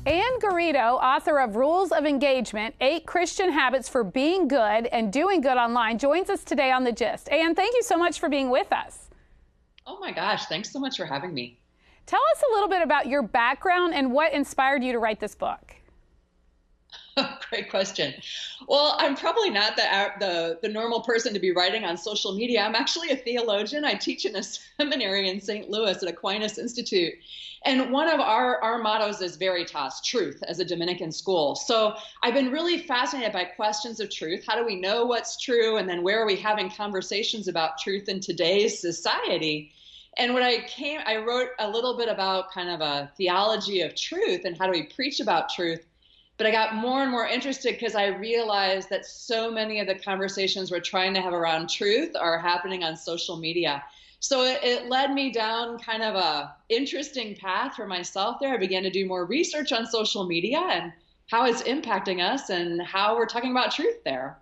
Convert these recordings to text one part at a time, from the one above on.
Anne Garrido, author of Rules of Engagement, 8 Christian Habits for Being Good and Doing Good Online, joins us today on The Gist. Anne, thank you so much for being with us. Oh my gosh, thanks so much for having me. Tell us a little bit about your background and what inspired you to write this book. Great question. Well, I'm probably not the normal person to be writing on social media. I'm actually a theologian. I teach in a seminary in St. Louis at Aquinas Institute. And one of our mottos is Veritas, truth, as a Dominican school. So I've been really fascinated by questions of truth. How do we know what's true? And then where are we having conversations about truth in today's society? And when I wrote a little bit about kind of a theology of truth and how do we preach about truth. But I got more and more interested because I realized that so many of the conversations we're trying to have around truth are happening on social media. So it led me down kind of a interesting path for myself there. I began to do more research on social media and how it's impacting us and how we're talking about truth there.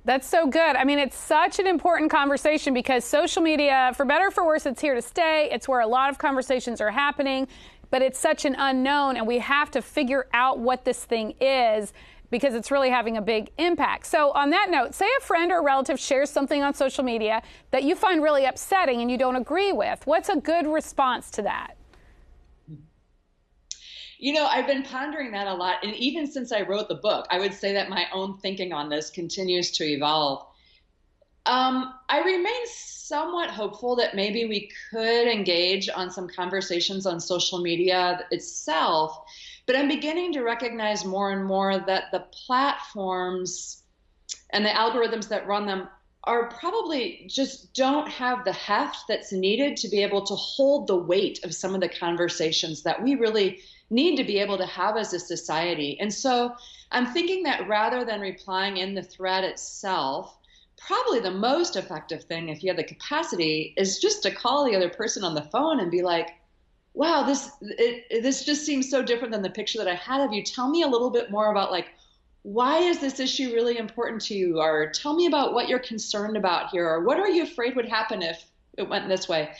That's so good. I mean, it's such an important conversation because social media, for better or for worse, it's here to stay. It's where a lot of conversations are happening. But it's such an unknown, and we have to figure out what this thing is because it's really having a big impact. So on that note, say a friend or a relative shares something on social media that you find really upsetting and you don't agree with. What's a good response to that? You know, I've been pondering that a lot. And even since I wrote the book, I would say that my own thinking on this continues to evolve. I remain somewhat hopeful that maybe we could engage on some conversations on social media itself, but I'm beginning to recognize more and more that the platforms and the algorithms that run them are probably just don't have the heft that's needed to be able to hold the weight of some of the conversations that we really need to be able to have as a society. And so I'm thinking that rather than replying in the thread itself, probably the most effective thing, if you have the capacity, is just to call the other person on the phone and be like, wow, this just seems so different than the picture that I had of you. Tell me a little bit more about, like, why is this issue really important to you? Or tell me about what you're concerned about here. Or what are you afraid would happen if it went this way?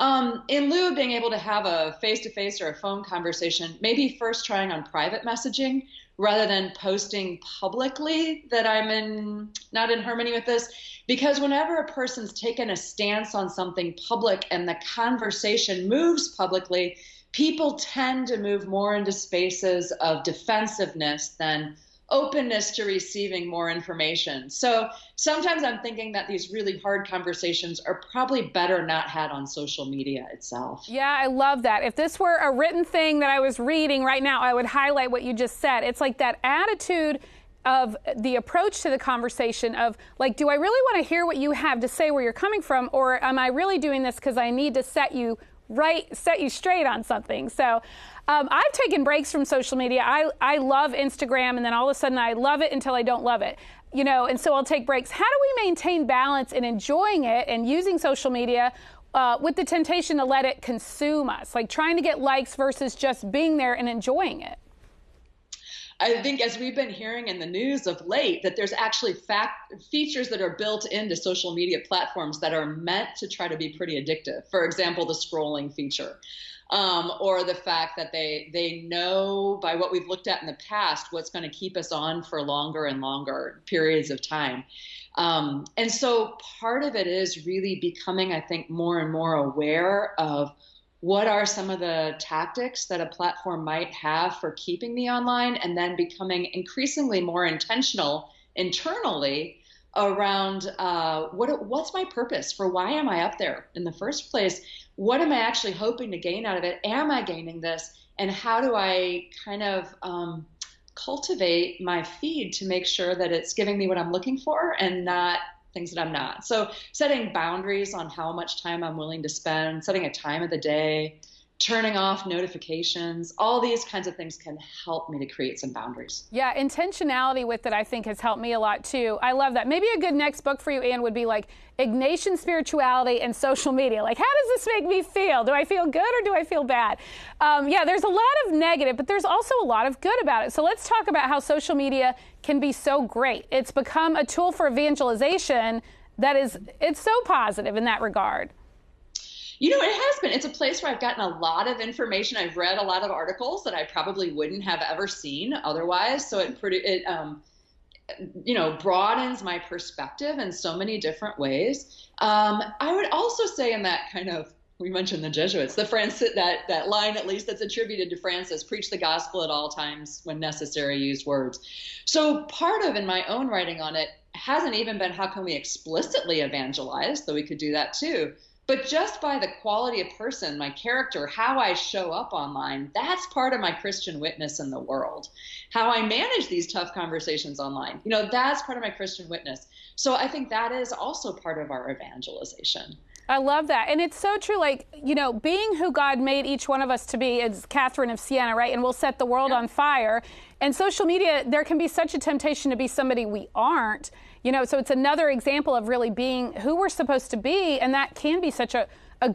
In lieu of being able to have a face-to-face or a phone conversation, maybe first trying on private messaging rather than posting publicly that I'm not in harmony with this. Because whenever a person's taken a stance on something public and the conversation moves publicly, people tend to move more into spaces of defensiveness than openness to receiving more information. So sometimes I'm thinking that these really hard conversations are probably better not had on social media itself. Yeah, I love that. If this were a written thing that I was reading right now, I would highlight what you just said. It's like that attitude of the approach to the conversation of, like, do I really want to hear what you have to say, where you're coming from, or am I really doing this because I need to set you straight on something? So I've taken breaks from social media. I love Instagram, and then all of a sudden I love it until I don't love it, you know, and so I'll take breaks. How do we maintain balance in enjoying it and using social media with the temptation to let it consume us, like trying to get likes versus just being there and enjoying it? I think, as we've been hearing in the news of late, that there's actually features that are built into social media platforms that are meant to try to be pretty addictive. For example, the scrolling feature, or the fact that they know by what we've looked at in the past what's going to keep us on for longer and longer periods of time. And so part of it is really becoming, I think, more and more aware of what are some of the tactics that a platform might have for keeping me online, and then becoming increasingly more intentional internally around what's my purpose for why am I up there in the first place? What am I actually hoping to gain out of it? Am I gaining this? And how do I kind of cultivate my feed to make sure that it's giving me what I'm looking for and not things that I'm not? So setting boundaries on how much time I'm willing to spend, setting a time of the day, turning off notifications, all these kinds of things can help me to create some boundaries. Yeah, intentionality with it, I think, has helped me a lot too. I love that. Maybe a good next book for you, Anne, would be like Ignatian Spirituality and Social Media. Like, how does this make me feel? Do I feel good or do I feel bad? Yeah, there's a lot of negative, but there's also a lot of good about it. So let's talk about how social media can be so great. It's become a tool for evangelization it's so positive in that regard. You know, it has been. It's a place where I've gotten a lot of information. I've read a lot of articles that I probably wouldn't have ever seen otherwise. So it broadens my perspective in so many different ways. I would also say in that kind of, we mentioned the Jesuits, that line at least that's attributed to Francis, preach the gospel at all times, when necessary, use words. So part of in my own writing on it hasn't even been how can we explicitly evangelize, though we could do that too. But just by the quality of person, my character, how I show up online, that's part of my Christian witness in the world. How I manage these tough conversations online, that's part of my Christian witness. So I think that is also part of our evangelization. I love that. And it's so true, being who God made each one of us to be, is Catherine of Siena, right? And we'll set the world on fire. And social media, there can be such a temptation to be somebody we aren't, so it's another example of really being who we're supposed to be. And that can be such a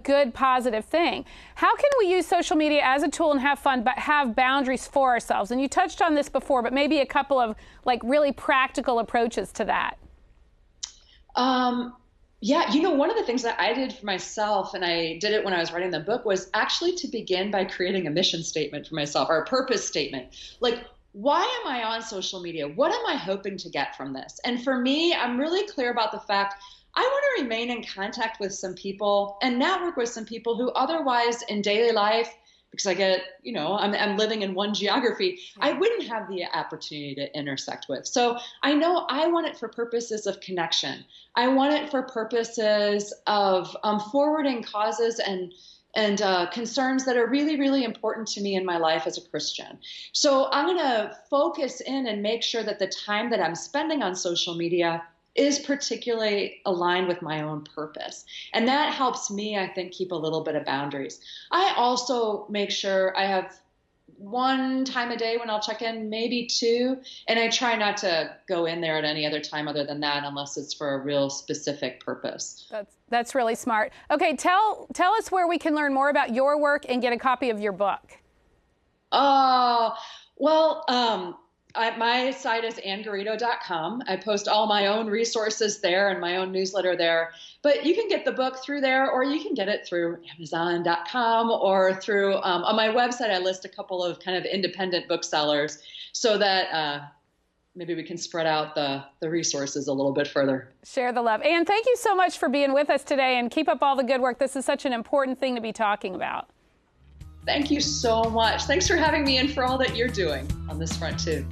good, positive thing. How can we use social media as a tool and have fun, but have boundaries for ourselves? And you touched on this before, but maybe a couple of really practical approaches to that. Yeah, one of the things that I did for myself, and I did it when I was writing the book, was actually to begin by creating a mission statement for myself, or a purpose statement. Like, why am I on social media? What am I hoping to get from this? And for me, I'm really clear about the fact I want to remain in contact with some people and network with some people who otherwise in daily life, because I get, I'm living in one geography, I wouldn't have the opportunity to intersect with. So I know I want it for purposes of connection. I want it for purposes of forwarding causes and concerns that are really, really important to me in my life as a Christian. So I'm going to focus in and make sure that the time that I'm spending on social media is particularly aligned with my own purpose. And that helps me, I think, keep a little bit of boundaries. I also make sure I have one time a day when I'll check in, maybe two, and I try not to go in there at any other time other than that unless it's for a real specific purpose. That's really smart. Okay, tell us where we can learn more about your work and get a copy of your book. My site is annegarrido.com. I post all my own resources there and my own newsletter there. But you can get the book through there, or you can get it through Amazon.com or through on my website. I list a couple of kind of independent booksellers so that maybe we can spread out the resources a little bit further. Share the love. Anne, thank you so much for being with us today, and keep up all the good work. This is such an important thing to be talking about. Thank you so much. Thanks for having me and for all that you're doing on this front too.